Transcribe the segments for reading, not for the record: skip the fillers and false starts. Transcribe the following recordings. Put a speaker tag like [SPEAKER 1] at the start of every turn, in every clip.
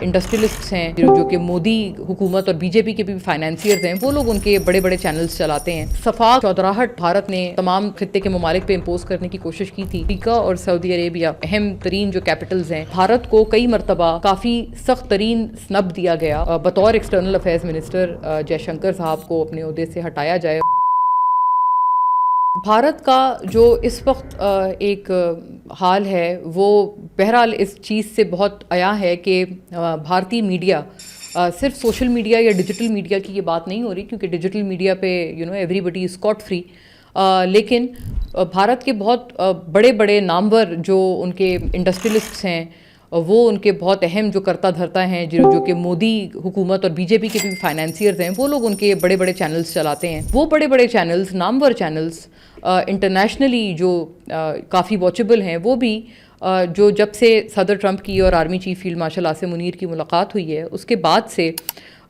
[SPEAKER 1] Industrialists हैं जो कि मोदी हुकूमत और बीजेपी के भी फाइनेंसियर्स हैं, वो लोग उनके बड़े बड़े चैनल्स चलाते हैं। सफाक चौधराहट भारत ने तमाम खित्ते के ममालिक पे इम्पोज करने की कोशिश की थी। अमेरिका और सऊदी अरेबिया अहम तरीन जो कैपिटल्स हैं, भारत को कई मरतबा काफ़ी सख्त तरीन स्नब दिया गया। बतौर एक्सटर्नल अफेयर्स मिनिस्टर जयशंकर साहब को अपने ओहदे से हटाया जाए। भारत का जो इस वक्त एक हाल है वो बहरहाल इस चीज़ से बहुत आया है कि भारतीय मीडिया सिर्फ सोशल मीडिया या डिजिटल मीडिया की ये बात नहीं हो रही, क्योंकि डिजिटल मीडिया पे एवरीबडी इज़ स्कॉट फ्री, लेकिन भारत के बहुत बड़े बड़े नामवर जो उनके इंडस्ट्रियलिस्ट्स हैं, वो उनके बहुत अहम जो करता धरता हैं, जो कि मोदी हुकूमत और बीजेपी के भी फाइनेंसियर्स हैं, वो लोग उनके बड़े बड़े चैनल्स चलाते हैं। वो बड़े बड़े चैनल्स, नामवर चैनल्स, इंटरनेशनली जो काफ़ी वॉचेबल हैं, वो भी जो जब से सदर ट्रंप की और army chief field marshal Asim Munir की मुलाकात हुई है, उसके बाद से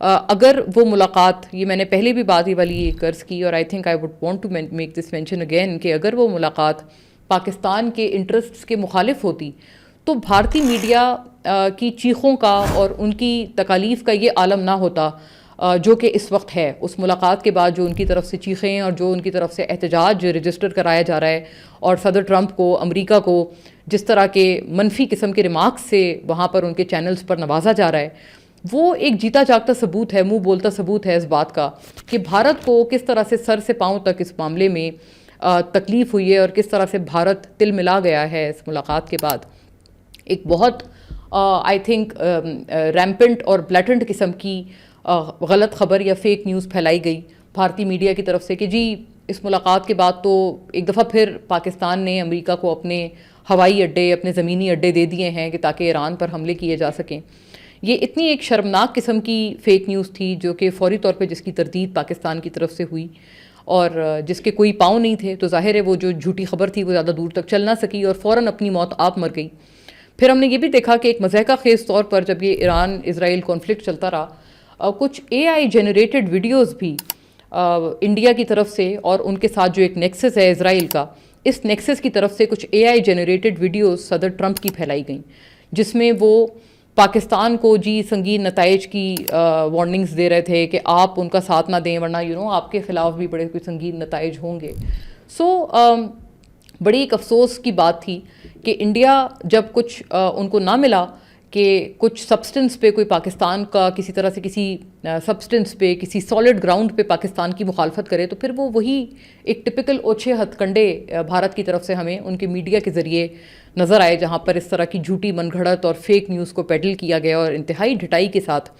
[SPEAKER 1] अगर वो मुलाकात, ये मैंने पहले भी बात ये वाली कर्ज की और I think I would want to make this mention again, कि अगर वो मुलाकात पाकिस्तान के इंटरेस्ट्स के मुखालिफ होती तो भारतीय मीडिया की चीखों का और उनकी तकालीफ का ये आलम ना होता जो कि इस वक्त है। उस मुलाकात के बाद जो उनकी तरफ से चीखें और जो उनकी तरफ से एहतजाज रजिस्टर कराया जा रहा है, और सदर ट्रंप को, अमेरिका को जिस तरह के मनफी किस्म के रिमार्क्स से वहाँ पर उनके चैनल्स पर नवाजा जा रहा है, वो एक जीता जागता सबूत है, मुंह बोलता सबूत है इस बात का कि भारत को किस तरह से सर से पांव तक इस मामले में तकलीफ़ हुई है और किस तरह से भारत तिल मिला गया है इस मुलाकात के बाद। एक बहुत आई थिंक रैम्पेंट और ब्लैटेंट किस्म की गलत खबर या फेक न्यूज़ फैलाई गई भारतीय मीडिया की तरफ से कि जी इस मुलाकात के बाद तो एक दफ़ा फिर पाकिस्तान ने अमेरिका को अपने हवाई अड्डे, अपने ज़मीनी अड्डे दे दिए हैं कि ताकि ईरान पर हमले किए जा सकें। ये इतनी एक शर्मनाक किस्म की फ़ेक न्यूज़ थी जो कि फ़ौरी तौर पे जिसकी तरदीद पाकिस्तान की तरफ से हुई और जिसके कोई पाँव नहीं थे, तो ज़ाहिर है वो जो झूठी खबर थी वो ज़्यादा दूर तक चल ना सकी और फ़ौरन अपनी मौत आप मर गई। फिर हमने ये भी देखा कि एक मज़ाहिका ख़ेज़ तौर पर जब ये ईरान इज़राइल कॉन्फ्लिक्ट चलता रहा, कुछ AI जनरेटेड वीडियोज़ भी इंडिया की तरफ से, और उनके साथ जो एक नेक्सस है इज़राइल का, इस नेक्सस की तरफ से कुछ AI जनरेटेड वीडियोज़ सदर ट्रंप की फैलाई गई, जिसमें वो पाकिस्तान को जी संगीन नताइज की वार्निंग्स दे रहे थे कि आप उनका साथ ना दें वरना आपके ख़िलाफ़ भी बड़े कोई संगीन नताइज होंगे। बड़ी एक अफसोस की बात थी कि इंडिया जब कुछ उनको ना मिला कि कुछ सब्सटेंस पे कोई पाकिस्तान का किसी तरह से किसी सब्सटेंस पे, किसी सॉलिड ग्राउंड पे पाकिस्तान की मुखालफत करे, तो फिर वो वही एक टिपिकल ओछे हथकंडे भारत की तरफ से हमें उनके मीडिया के ज़रिए नज़र आए, जहाँ पर इस तरह की झूठी मनगढ़ंत और फेक न्यूज़ को पेडल किया गया और इंतहाई ढिठाई के साथ।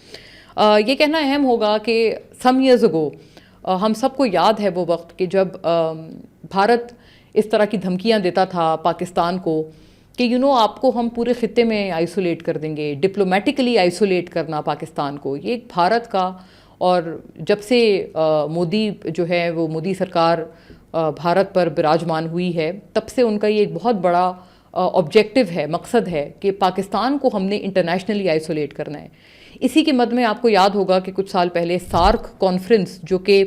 [SPEAKER 1] ये कहना अहम होगा कि सम ईयर्स अगो हम सबको याद है वो वक्त कि जब भारत इस तरह की धमकियां देता था पाकिस्तान को कि आपको हम पूरे ख़ित्ते में आइसोलेट कर देंगे, डिप्लोमेटिकली आइसोलेट करना पाकिस्तान को, ये एक भारत का, और जब से मोदी जो है वो मोदी सरकार भारत पर विराजमान हुई है, तब से उनका ये एक बहुत बड़ा ऑब्जेक्टिव है, मकसद है कि पाकिस्तान को हमने इंटरनेशनली आइसोलेट करना है। इसी के मद में आपको याद होगा कि कुछ साल पहले सार्क कॉन्फ्रेंस, जो कि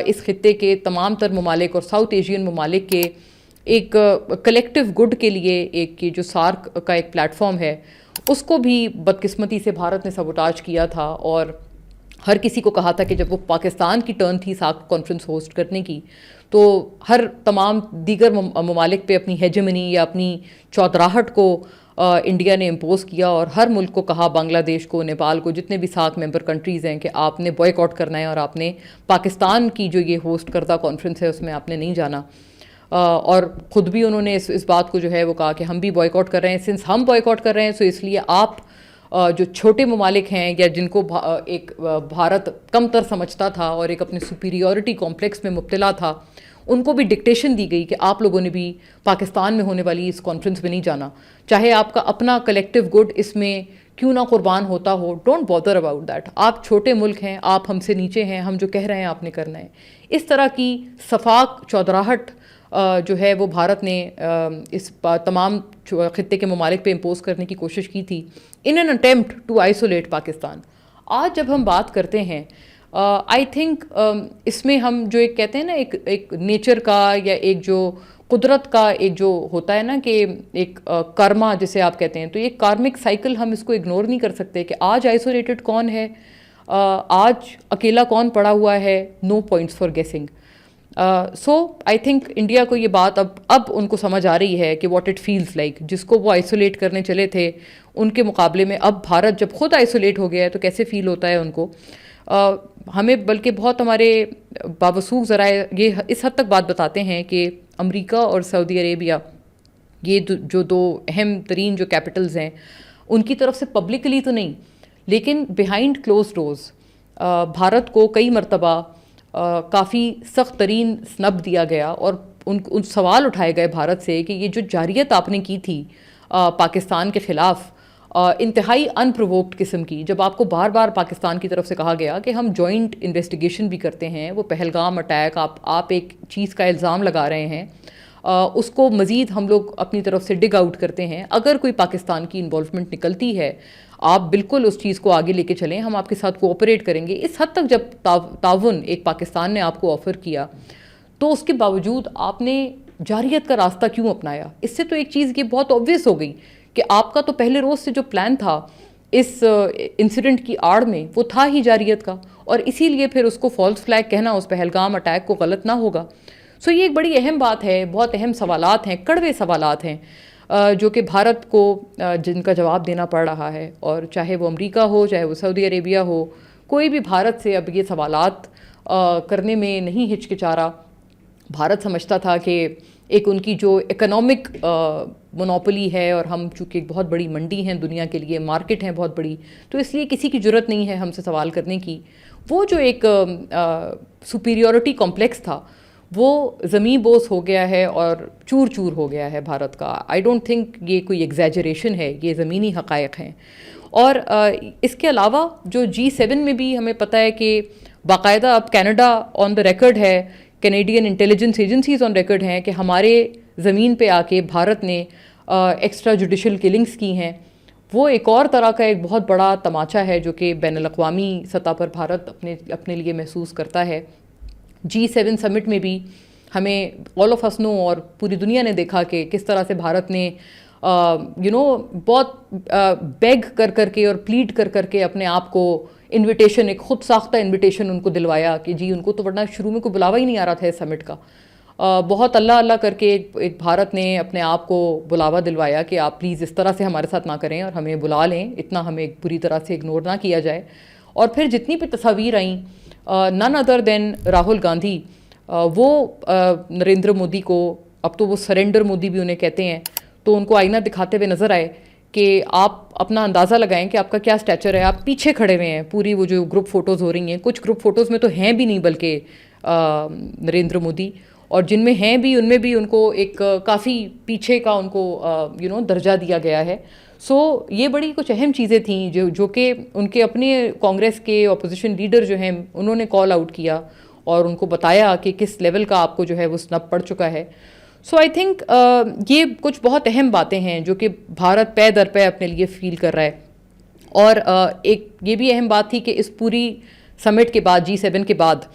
[SPEAKER 1] इस खित्ते के तमाम तर ममालिक और साउथ एशियन ममालिक के एक कलेक्टिव गुड के लिए एक जो सार्क का एक प्लेटफॉर्म है, उसको भी बदकिस्मती से भारत ने सबोटाज किया था और हर किसी को कहा था कि जब वो पाकिस्तान की टर्न थी सार्क कॉन्फ्रेंस होस्ट करने की, तो हर तमाम दीगर ममालिक पे अपनी हेजेमनी या अपनी चौधराहट को इंडिया ने इम्पोज किया और हर मुल्क को कहा, बांग्लादेश को, नेपाल को, जितने भी सार्क मेंबर कंट्रीज़ हैं, कि आपने बॉयकॉट करना है और आपने पाकिस्तान की जो ये होस्ट करदा कॉन्फ्रेंस है उसमें आपने नहीं जाना। और ख़ुद भी उन्होंने इस बात को जो है वो कहा कि हम भी बॉयकॉट कर रहे हैं, सिंस हम बॉयकॉट कर रहे हैं तो इसलिए आप जो छोटे ममालिक हैं या जिनको एक भारत कमतर समझता था और एक अपने सुपीरियॉरिटी कॉम्प्लेक्स में मुब्तला था, उनको भी डिक्टेशन दी गई कि आप लोगों ने भी पाकिस्तान में होने वाली इस कॉन्फ्रेंस में नहीं जाना, चाहे आपका अपना कलेक्टिव गुड इसमें क्यों ना कुर्बान होता हो, डोंट बॉदर अबाउट दैट। आप छोटे मुल्क हैं, आप हमसे नीचे हैं, हम जो कह रहे हैं आपने करना है। इस तरह की सफाक चौधराहट जो है वो भारत ने इस तमाम खित्ते के ममालिक पे इम्पोज करने की कोशिश की थी in an attempt to isolate Pakistan. आज जब हम बात करते हैं आई थिंक इसमें हम जो एक कहते हैं ना एक नेचर का या एक जो कुदरत का एक जो होता है ना कि एक कर्मा जिसे आप कहते हैं, तो ये कार्मिक साइकिल हम इसको इग्नोर नहीं कर सकते कि आज आइसोलेटेड कौन है, आज अकेला कौन पड़ा हुआ है, नो पॉइंट्स फॉर गेसिंग। सो आई थिंक इंडिया को ये बात अब उनको समझ आ रही है कि व्हाट इट फील्स लाइक, जिसको वो आइसोलेट करने चले थे उनके मुकाबले में अब भारत जब खुद आइसोलेट हो गया है तो कैसे फील होता है उनको। हमें बल्कि बहुत हमारे बावसूख ज़रा ये इस हद तक बात बताते हैं कि अमेरिका और सऊदी अरेबिया, ये जो दो अहम तरीन जो कैपिटल्स हैं, उनकी तरफ से पब्लिकली तो नहीं लेकिन बिहाइंड क्लोज डोर्स भारत को कई मरतबा काफ़ी सख्त तरीन स्नब दिया गया और उन सवाल उठाए गए भारत से कि ये जो जारियत आपने की थी पाकिस्तान के ख़िलाफ़, इंतहाई अनप्रोवोक्ड किस्म की, जब आपको बार बार पाकिस्तान की तरफ से कहा गया कि हम जॉइंट इन्वेस्टिगेशन भी करते हैं, वो पहलगाम अटैक आप एक चीज़ का इल्ज़ाम लगा रहे हैं, उसको मज़ीद हम लोग अपनी तरफ से डिग आउट करते हैं, अगर कोई पाकिस्तान की इन्वॉल्वमेंट निकलती है आप बिल्कुल उस चीज़ को आगे लेके चलें, हम आपके साथ कोऑपरेट करेंगे। इस हद तक जब ताउन एक पाकिस्तान ने आपको ऑफ़र किया तो उसके बावजूद आपने जारियत का रास्ता क्यों अपनाया? इससे तो एक चीज़ ये बहुत ऑब्वियस हो गई कि आपका तो पहले रोज़ से जो प्लान था इस इंसिडेंट की आड़ में वो था ही जारियत का, और इसीलिए फिर उसको फॉल्स फ्लैग कहना उस पहलगाम अटैक को गलत ना होगा। सो ये एक बड़ी अहम बात है, बहुत अहम सवालात हैं, कड़वे सवालात हैं जो कि भारत को जिनका जवाब देना पड़ रहा है, और चाहे वो अमेरिका हो चाहे वो सऊदी अरेबिया हो, कोई भी भारत से अब ये सवालात करने में नहीं हिचकिचा रहा। भारत समझता था कि एक उनकी जो इकोनॉमिक मोनोपोली है, और हम चूँकि एक बहुत बड़ी मंडी हैं दुनिया के लिए, मार्केट हैं बहुत बड़ी, तो इसलिए किसी की ज़रूरत नहीं है हमसे सवाल करने की। वो जो एक सुपीरियॉरिटी कॉम्प्लेक्स था वो ज़मीं बोस हो गया है और चूर चूर हो गया है भारत का। आई डोंट थिंक ये कोई एग्जैजरेशन है, ये ज़मीनी हक़ाइक़ हैं। और इसके अलावा जो G7 में भी हमें पता है कि बाकायदा अब कनाडा ऑन द रिकॉर्ड है, Canadian intelligence agencies on record हैं कि हमारे ज़मीन पे आके भारत ने एक्स्ट्रा जुडिशल किलिंग्स की हैं। वो एक और तरह का एक बहुत बड़ा तमाचा है जो कि बैनुल-अक़वामी सतह पर भारत अपने लिए महसूस करता है। G7 समिट में भी हमें ऑल ऑफ अस नो और पूरी दुनिया ने देखा कि किस तरह से भारत ने बहुत बेग कर करके और प्लीड कर करके अपने आप को इनविटेशन, एक खुद साख्ता इनविटेशन उनको दिलवाया कि जी उनको तो वरना शुरू में कोई बुलावा ही नहीं आ रहा था इस समिट का। बहुत अल्लाह अल्लाह करके एक भारत ने अपने आप को बुलावा दिलवाया कि आप प्लीज़ इस तरह से हमारे साथ ना करें और हमें बुला लें, इतना हमें बुरी तरह से इग्नोर ना किया जाए। और फिर जितनी भी तस्वीर आई, none other than Rahul Gandhi, वो नरेंद्र मोदी को, अब तो वो सरेंडर मोदी भी उन्हें कहते हैं, तो उनको आईना दिखाते हुए नज़र आए कि आप अपना अंदाज़ा लगाएं कि आपका क्या स्टैचर है। आप पीछे खड़े हुए हैं, पूरी वो जो ग्रुप फ़ोटोज़ हो रही हैं, कुछ ग्रुप फ़ोटोज़ में तो हैं भी नहीं बल्कि नरेंद्र मोदी, और जिनमें हैं भी उनमें भी उनको एक काफ़ी पीछे का उनको दर्जा दिया गया है। सो ये बड़ी कुछ अहम चीज़ें थीं जो कि उनके अपने कांग्रेस के अपोजिशन लीडर जो हैं उन्होंने कॉल आउट किया और उनको बताया कि किस लेवल का आपको जो है वो स्नब पड़ चुका है। सो आई थिंक ये कुछ बहुत अहम बातें हैं जो कि भारत पै दर पै अपने लिए फील कर रहा है। और एक ये भी अहम बात थी कि इस पूरी समिट के बाद, G7 के बाद,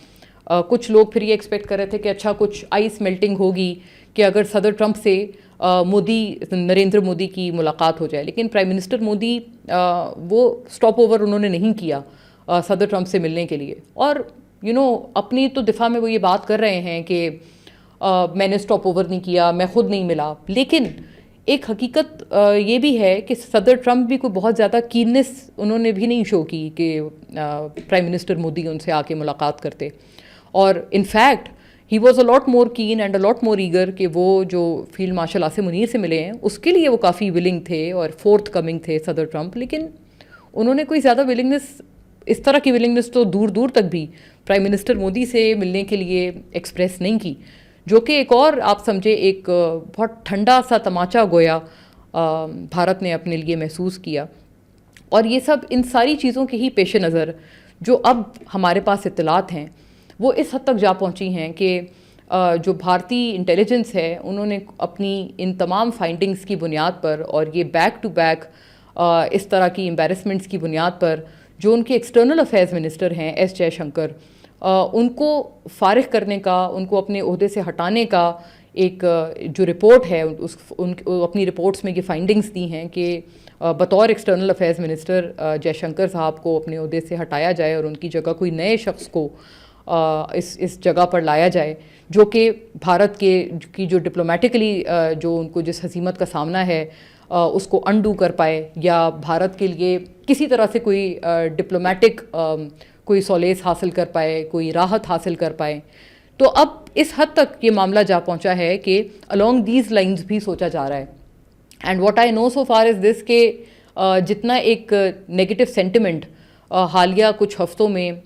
[SPEAKER 1] कुछ लोग फिर ये एक्सपेक्ट कर रहे थे कि अच्छा कुछ आइस मेल्टिंग होगी कि अगर सदर ट्रंप से नरेंद्र मोदी की मुलाकात हो जाए। लेकिन प्राइम मिनिस्टर मोदी वो स्टॉप ओवर उन्होंने नहीं किया सदर ट्रंप से मिलने के लिए। और अपनी तो दिफा में वो ये बात कर रहे हैं कि मैंने स्टॉप ओवर नहीं किया, मैं खुद नहीं मिला। लेकिन एक हकीकत ये भी है कि सदर ट्रंप भी कोई बहुत ज़्यादा कीननेस उन्होंने भी नहीं शो की कि प्राइम मिनिस्टर मोदी उनसे आके मुलाकात करते। और in fact he was a lot more कीन and a lot more eager कि वो जो फील्ड मार्शल आसिम मुनीर से मिले हैं उसके लिए वो काफ़ी विलिंग थे और फोर्थ कमिंग थे सदर ट्रंप। लेकिन उन्होंने कोई ज़्यादा विलिंगनेस, इस तरह की विलिंगनेस तो दूर दूर तक भी प्राइम मिनिस्टर मोदी से मिलने के लिए एक्सप्रेस नहीं की, जो कि एक और आप समझे एक बहुत ठंडा सा तमाचा गोया भारत ने अपने लिए महसूस किया। और ये सब इन सारी चीज़ों के ही पेश नज़र जो अब हमारे पास इत्तलात हैं वो इस हद तक जा पहुंची हैं कि जो भारतीय इंटेलिजेंस है उन्होंने अपनी इन तमाम फाइंडिंग्स की बुनियाद पर और ये बैक टू बैक इस तरह की एम्बैरसमेंट्स की बुनियाद पर जो उनके एक्सटर्नल अफेयर्स मिनिस्टर हैं एस जयशंकर, उनको फारिग करने का, उनको अपने ओहदे से हटाने का जो रिपोर्ट है अपनी रिपोर्ट्स में ये फाइंडिंग्स दी हैं कि बतौर एक्सटर्नल अफेयर्स मिनिस्टर जयशंकर साहब को अपने ओहदे से हटाया जाए और उनकी जगह कोई नए शख्स को इस जगह पर लाया जाए जो कि भारत की जो डिप्लोमेटिकली जो उनको जिस हसीमत का सामना है उसको अनडू कर पाए या भारत के लिए किसी तरह से कोई डिप्लोमेटिक कोई सॉलेस हासिल कर पाए, कोई राहत हासिल कर पाए। तो अब इस हद तक ये मामला जा पहुंचा है कि अलोंग दीज लाइंस भी सोचा जा रहा है। And what I know so far is this के जितना एक नेगेटिव सेंटिमेंट हालिया कुछ हफ्तों में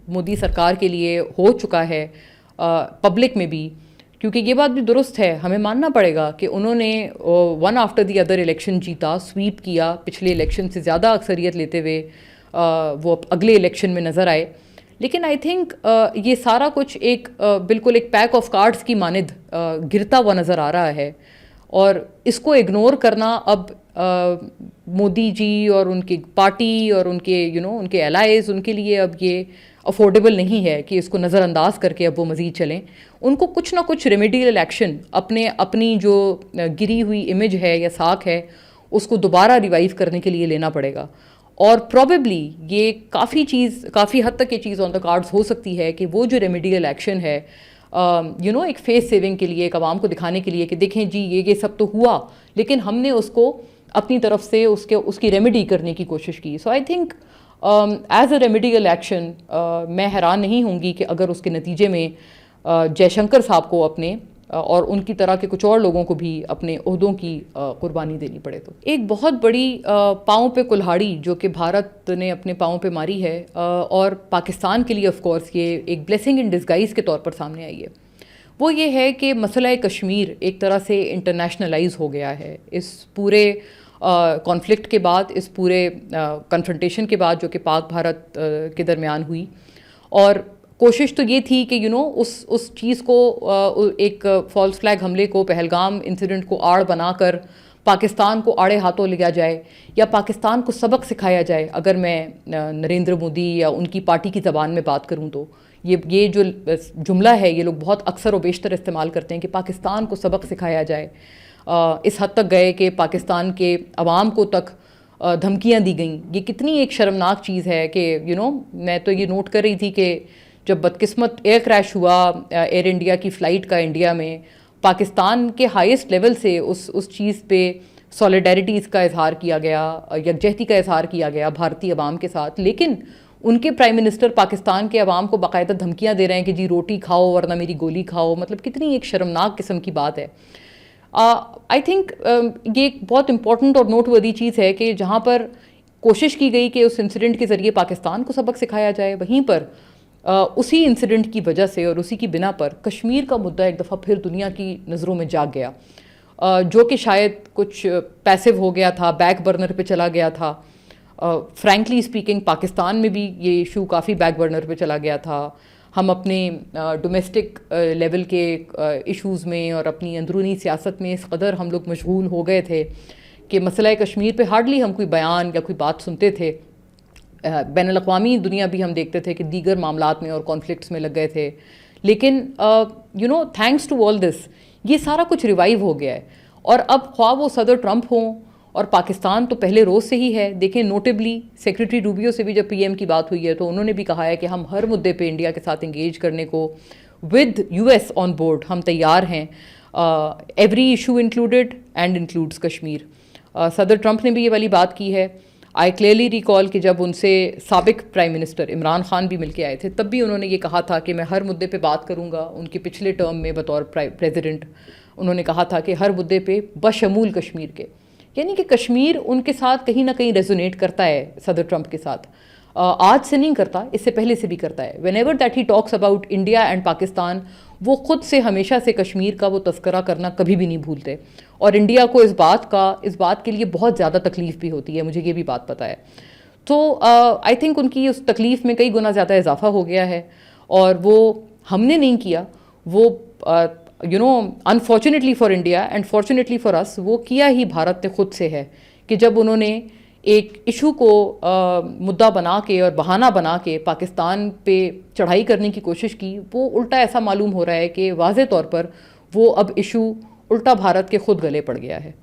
[SPEAKER 1] मोदी सरकार के लिए हो चुका है पब्लिक में भी, क्योंकि ये बात भी दुरुस्त है, हमें मानना पड़ेगा कि उन्होंने one after the other election जीता, स्वीप किया, पिछले इलेक्शन से ज़्यादा अक्सरियत लेते हुए वो अगले इलेक्शन में नज़र आए। लेकिन आई थिंक ये सारा कुछ एक बिल्कुल एक पैक ऑफ कार्ड्स की मानिद गिरता हुआ नज़र आ रहा है और इसको इग्नोर करना अब मोदी जी और उनकी पार्टी और उनके उनके एलाइज उनके लिए अब ये अफोर्डेबल नहीं है कि इसको नज़रअंदाज करके अब वो मज़ीद चलें। उनको कुछ ना कुछ रेमेडियल एक्शन अपनी जो गिरी हुई इमेज है या साख है उसको दोबारा रिवाइव करने के लिए लेना पड़ेगा। और प्रॉबेबली ये काफ़ी हद तक ये चीज़ ऑन द कार्ड्स हो सकती है कि वो जो रेमेडियल एक्शन है एक फेस सेविंग के लिए, एक आवाम को दिखाने के लिए कि देखें जी ये सब तो हुआ, लेकिन हमने उसको अपनी तरफ से उसकी रेमेडी करने की कोशिश की। So I think as a remedial action मैं हैरान नहीं होंगी कि अगर उसके नतीजे में जयशंकर साहब को अपने और उनकी तरह के कुछ और लोगों को भी अपने ओहदों की कुर्बानी देनी पड़े। तो एक बहुत बड़ी पाँव पे कुल्हाड़ी जो कि भारत ने अपने पाँव पे मारी है और पाकिस्तान के लिए ऑफ कोर्स ये एक ब्लेसिंग इन डिस्गाइज के तौर पर सामने आई है, वो ये है कि मसला कश्मीर एक तरह से इंटरनेशनलाइज हो गया है। इस पूरे कॉन्फ्लिक्ट के बाद, इस पूरे कन्फ्रंटेशन के बाद जो कि पाक भारत के दरमियान हुई, और कोशिश तो ये थी कि उस चीज़ को एक फॉल्स फ्लैग हमले को, पहलगाम इंसिडेंट को आड़ बनाकर पाकिस्तान को आड़े हाथों लिया जाए या पाकिस्तान को सबक सिखाया जाए। अगर मैं नरेंद्र मोदी या उनकी पार्टी की ज़बान में बात करूं तो ये जो जुमला है ये लोग बहुत अक्सर और बेशतर इस्तेमाल करते हैं कि पाकिस्तान को सबक सिखाया जाए। इस हद तक गए कि पाकिस्तान के अवाम को तक धमकियाँ दी गई। ये कितनी एक शर्मनाक चीज़ है कि मैं तो ये नोट कर रही थी कि जब बदकिस्मत एयर क्रैश हुआ एयर इंडिया की फ़्लाइट का इंडिया में, पाकिस्तान के हाईएस्ट लेवल से उस चीज़ पे सॉलिडेरिटीज़ का इजहार किया गया, यकजहती का इजहार किया गया भारतीय अवाम के साथ। लेकिन उनके प्राइम मिनिस्टर पाकिस्तान के अवाम को बाकायदा धमकियाँ दे रहे हैं कि जी रोटी खाओ वरना मेरी गोली खाओ। मतलब कितनी एक शर्मनाक किस्म की बात है। आई थिंक ये एक बहुत इम्पॉर्टेंट और नोटवर्दी चीज़ है कि जहाँ पर कोशिश की गई कि उस इंसिडेंट के ज़रिए पाकिस्तान को सबक सिखाया जाए, वहीं पर उसी इंसिडेंट की वजह से और उसी की बिना पर कश्मीर का मुद्दा एक दफ़ा फिर दुनिया की नज़रों में जाग गया, जो कि शायद कुछ पैसिव हो गया था, बैक बर्नर पे चला गया था। फ्रैंकली स्पीकिंग पाकिस्तान में भी ये इशू काफ़ी बैक बर्नर पे चला गया था। हम अपने डोमेस्टिक लेवल के इश्यूज़ में और अपनी अंदरूनी सियासत में इस कदर हम लोग मशगूल हो गए थे कि मसला कश्मीर पे हार्डली हम कोई बयान या कोई बात सुनते थे। बैनुल-अक़वामी दुनिया भी हम देखते थे कि दीगर मामलात में और कॉन्फ्लिक्ट्स में लग गए थे। लेकिन थैंक्स टू ऑल दिस ये सारा कुछ रिवाइव हो गया है। और अब ख्वाह वो सदर ट्रंप हों और पाकिस्तान तो पहले रोज़ से ही है। देखें नोटेबली सेक्रेटरी रूबियो से भी जब पीएम की बात हुई है तो उन्होंने भी कहा है कि हम हर मुद्दे पे इंडिया के साथ इंगेज करने को विद यूएस ऑन बोर्ड हम तैयार हैं, every issue included and includes Kashmir. सदर ट्रंप ने भी ये वाली बात की है। आई क्लियरली रिकॉल कि जब उनसे साबिक प्राइम मिनिस्टर इमरान खान भी मिलके आए थे तब भी उन्होंने ये कहा था कि मैं हर मुद्दे पे बात करूँगा। उनके पिछले टर्म में बतौर प्रेसिडेंट उन्होंने कहा था कि हर मुद्दे पे बशमूल कश्मीर के, यानी कि कश्मीर उनके साथ कहीं ना कहीं रेजोनेट करता है सदर ट्रंप के साथ। आज से नहीं करता, इससे पहले से भी करता है। When ever that he talks about India and Pakistan, वो खुद से हमेशा से कश्मीर का वो तस्करा करना कभी भी नहीं भूलते। और इंडिया को इस बात के लिए बहुत ज़्यादा तकलीफ़ भी होती है, मुझे ये भी बात पता है। तो आई थिंक उनकी उस तकलीफ़ में कई गुना ज़्यादा इजाफा हो गया है और वो हमने नहीं किया, वो unfortunately for India and fortunately for us वो किया ही भारत ने खुद से है कि जब उन्होंने एक इशू को मुद्दा बना के और बहाना बना के पाकिस्तान पे चढ़ाई करने की कोशिश की, वो उल्टा ऐसा मालूम हो रहा है कि वाज़े तौर पर वो अब इशू उल्टा भारत के खुद गले पड़ गया है।